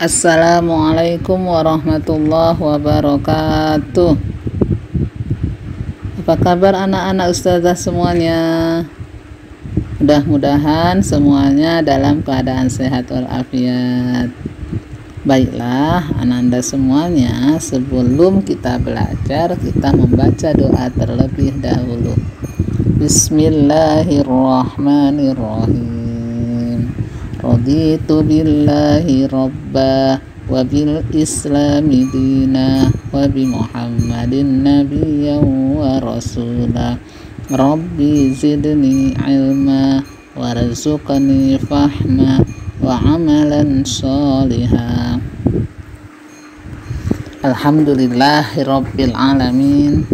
Assalamualaikum warahmatullahi wabarakatuh. Apa kabar anak-anak ustazah semuanya? Mudah-mudahan semuanya dalam keadaan sehat walafiat. Baiklah ananda semuanya, sebelum kita belajar, kita membaca doa terlebih dahulu. Bismillahirrahmanirrahim. Raditu billahi rabba wa bil islami dina wa bi muhammadin nabiyyan wa rasula. Rabbi zidni ilma warzuqni fahma wa amalan sholiha. Alhamdulillahi rabbil alamin,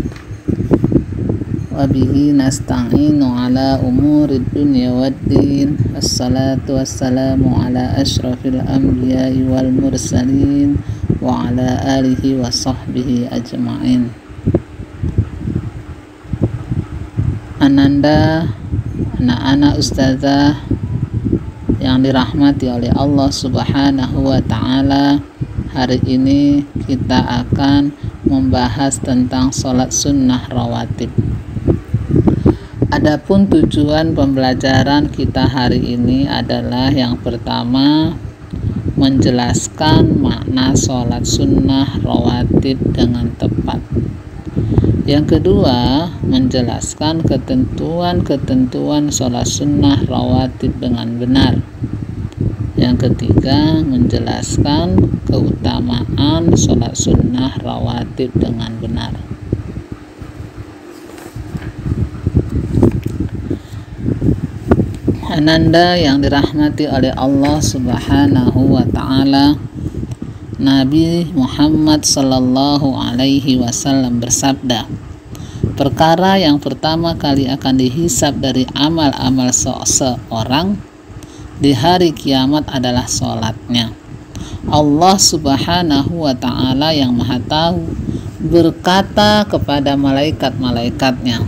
wa bihi nasta'inu ala umurid dunya waddin. Assalatu wassalamu ala ashrafil anbiya'i wal mursalin wa ala alihi wa sahbihi ajma'in. Ananda, anak-anak ustazah yang dirahmati oleh Allah Subhanahu wa ta'ala, hari ini kita akan membahas tentang sholat sunnah rawatib. Adapun tujuan pembelajaran kita hari ini adalah yang pertama, menjelaskan makna sholat sunnah rawatib dengan tepat. Yang kedua, menjelaskan ketentuan-ketentuan sholat sunnah rawatib dengan benar. Yang ketiga, menjelaskan keutamaan sholat sunnah rawatib dengan benar. Ananda yang dirahmati oleh Allah Subhanahu wa ta'ala, Nabi Muhammad sallallahu alaihi wasallam bersabda, perkara yang pertama kali akan dihisab dari amal-amal seseorang di hari kiamat adalah sholatnya. Allah Subhanahu wa ta'ala yang maha tahu berkata kepada malaikat-malaikatnya,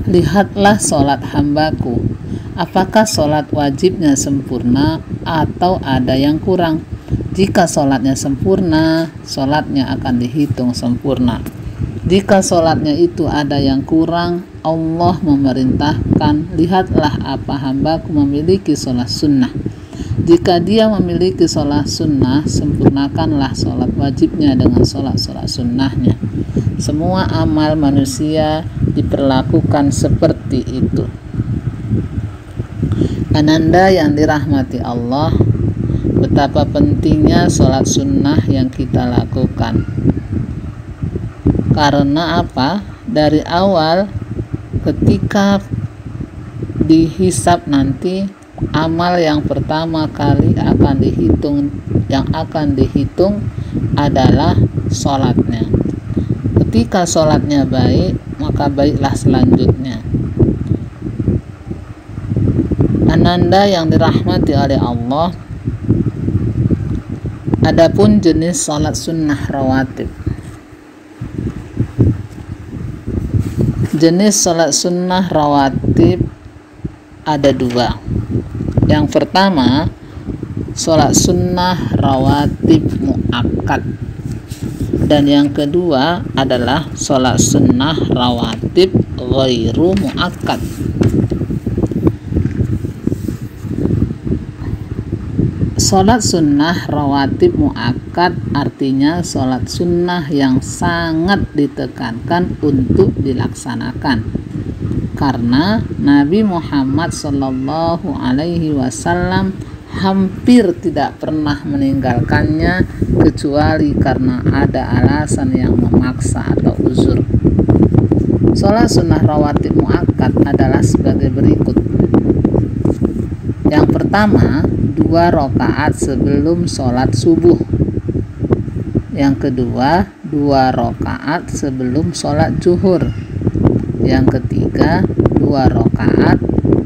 lihatlah sholat hambaku, apakah sholat wajibnya sempurna atau ada yang kurang. Jika sholatnya sempurna, sholatnya akan dihitung sempurna. Jika sholatnya itu ada yang kurang, Allah memerintahkan, lihatlah apa hambaku memiliki sholat sunnah. Jika dia memiliki sholat sunnah, sempurnakanlah sholat wajibnya dengan sholat-sholat sunnahnya. Semua amal manusia diperlakukan seperti itu. Ananda yang dirahmati Allah, betapa pentingnya sholat sunnah yang kita lakukan. Karena apa? Dari awal ketika dihisab nanti, amal yang pertama kali yang akan dihitung adalah sholatnya. Ketika sholatnya baik, maka baiklah selanjutnya. Ananda yang dirahmati oleh Allah, adapun jenis sholat sunnah rawatib. Jenis sholat sunnah rawatib ada dua. Yang pertama, sholat sunnah rawatib muakkad. Dan yang kedua adalah sholat sunnah rawatib ghairu muakkad. Sholat sunnah rawatib muakkad artinya sholat sunnah yang sangat ditekankan untuk dilaksanakan, karena Nabi Muhammad sallallahu alaihi wasallam hampir tidak pernah meninggalkannya kecuali karena ada alasan yang memaksa atau uzur. Sholat sunnah rawatib muakkad adalah sebagai berikut. Yang pertama, 2 rakaat sebelum sholat subuh. Yang kedua, 2 rakaat sebelum sholat zuhur. Yang ketiga, 2 rakaat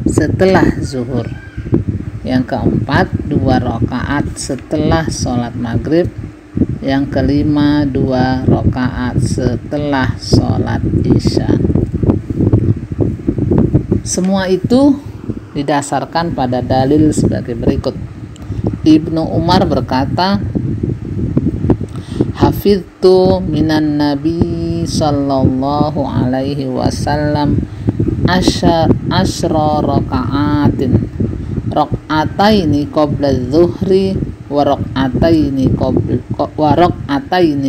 setelah zuhur. Yang keempat, 2 rakaat setelah sholat maghrib. Yang kelima, 2 rakaat setelah sholat isya. Semua itu didasarkan pada dalil sebagai berikut. Ibnu Umar berkata, hafidtu minan nabi sallallahu alaihi wasallam asyra raka'atin raka'ataini qabla zuhri wa raka'ataini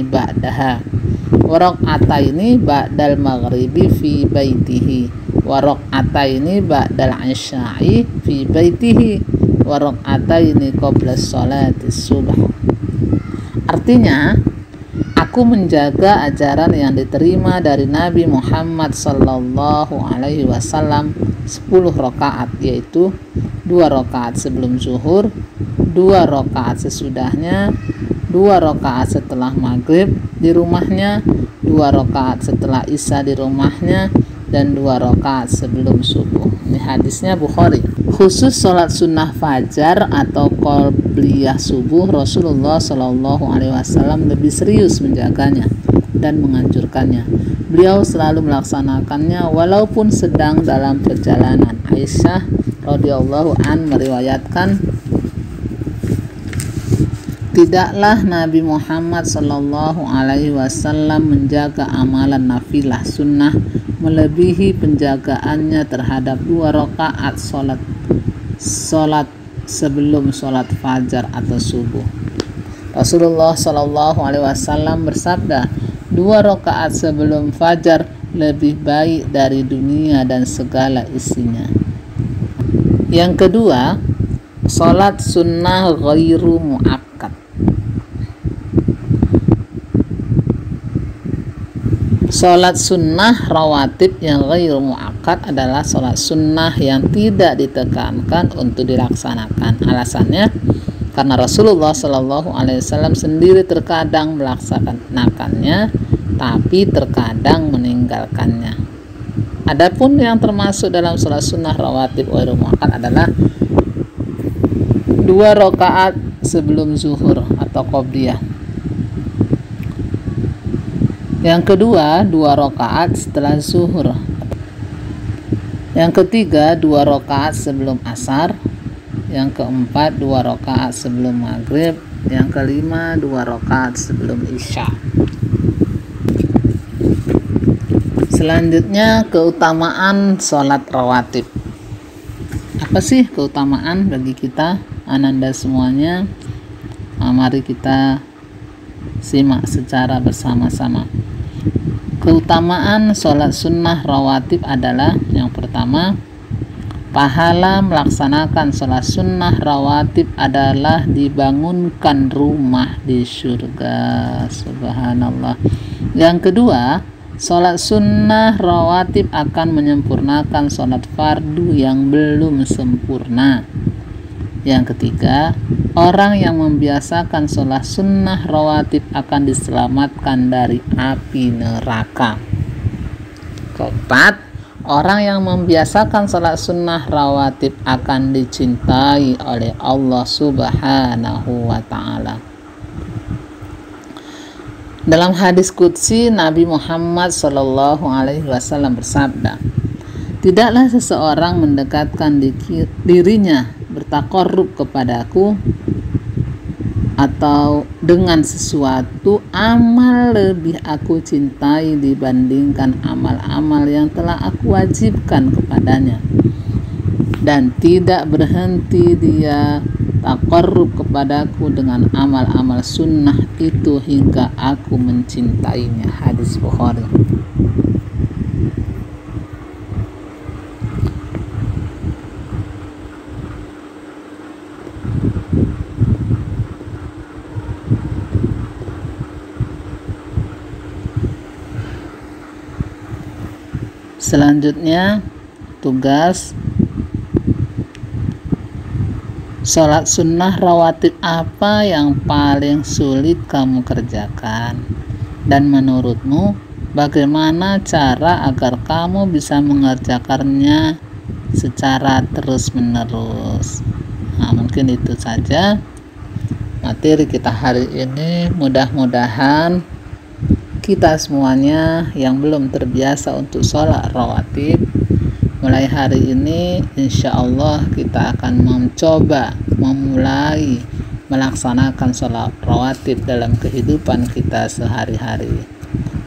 ba'daha wa raka'ataini ba'dal maghribi fi baitihi wa raka'ataini ba'dal isya'i fi baitihi wa raka'ataini qabla sholati subuh. Artinya, aku menjaga ajaran yang diterima dari Nabi Muhammad sallallahu alaihi wasallam 10 rakaat, yaitu 2 rakaat sebelum zuhur, 2 rakaat sesudahnya, 2 rakaat setelah maghrib di rumahnya, 2 rakaat setelah isya di rumahnya, dan 2 rakaat sebelum subuh. Ini hadisnya Bukhari. Khusus sholat sunnah fajar atau qobliyah subuh, Rasulullah Shallallahu Alaihi Wasallam lebih serius menjaganya dan menganjurkannya. Beliau selalu melaksanakannya walaupun sedang dalam perjalanan. Aisyah radhiyallahu an meriwayatkan, tidaklah Nabi Muhammad Shallallahu Alaihi Wasallam menjaga amalan nafilah sunnah melebihi penjagaannya terhadap 2 rakaat sholat sebelum sholat fajar atau subuh. Rasulullah Shallallahu Alaihi Wasallam bersabda, 2 rakaat sebelum fajar lebih baik dari dunia dan segala isinya. Yang kedua, sholat sunnah ghairu muakkad. Sholat sunnah rawatib yang ghairu muakkad adalah sholat sunnah yang tidak ditekankan untuk dilaksanakan. Alasannya, karena Rasulullah Shallallahu Alaihi Wasallam sendiri terkadang melaksanakannya, tapi terkadang meninggalkannya. Adapun yang termasuk dalam sholat sunnah rawatib ghairu muakkad adalah 2 rakaat sebelum zuhur atau qobliyah. Yang kedua, 2 rakaat setelah zuhur. Yang ketiga, 2 rakaat sebelum asar. Yang keempat, 2 rakaat sebelum maghrib. Yang kelima, 2 rakaat sebelum isya. Selanjutnya, keutamaan sholat rawatib. Apa sih keutamaan bagi kita, ananda semuanya? Mari kita simak secara bersama-sama. Keutamaan sholat sunnah rawatib adalah, yang pertama, pahala melaksanakan sholat sunnah rawatib adalah dibangunkan rumah di surga. Subhanallah. Yang kedua, sholat sunnah rawatib akan menyempurnakan sholat fardu yang belum sempurna. Yang ketiga, orang yang membiasakan sholat sunnah rawatib akan diselamatkan dari api neraka. Keempat, orang yang membiasakan sholat sunnah rawatib akan dicintai oleh Allah Subhanahu wa Ta'ala. Dalam hadis qudsi, Nabi Muhammad Shallallahu Alaihi Wasallam bersabda, tidaklah seseorang mendekatkan dirinya bertakarrub kepadaku atau dengan sesuatu amal lebih aku cintai dibandingkan amal-amal yang telah aku wajibkan kepadanya, dan tidak berhenti dia takarrub kepadaku dengan amal-amal sunnah itu hingga aku mencintainya. Hadis Bukhari. Selanjutnya, tugas sholat sunnah rawatib apa yang paling sulit kamu kerjakan, dan menurutmu bagaimana cara agar kamu bisa mengerjakannya secara terus-menerus. Mungkin itu saja materi kita hari ini. Mudah-mudahan kita semuanya yang belum terbiasa untuk sholat rawatib Mulai hari ini insya Allah kita akan mencoba memulai melaksanakan sholat rawatib dalam kehidupan kita sehari-hari.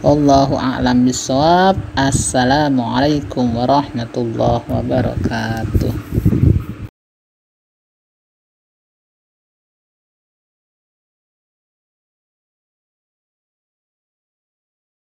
Wallahu a'lam bishawab. Assalamualaikum warahmatullahi wabarakatuh.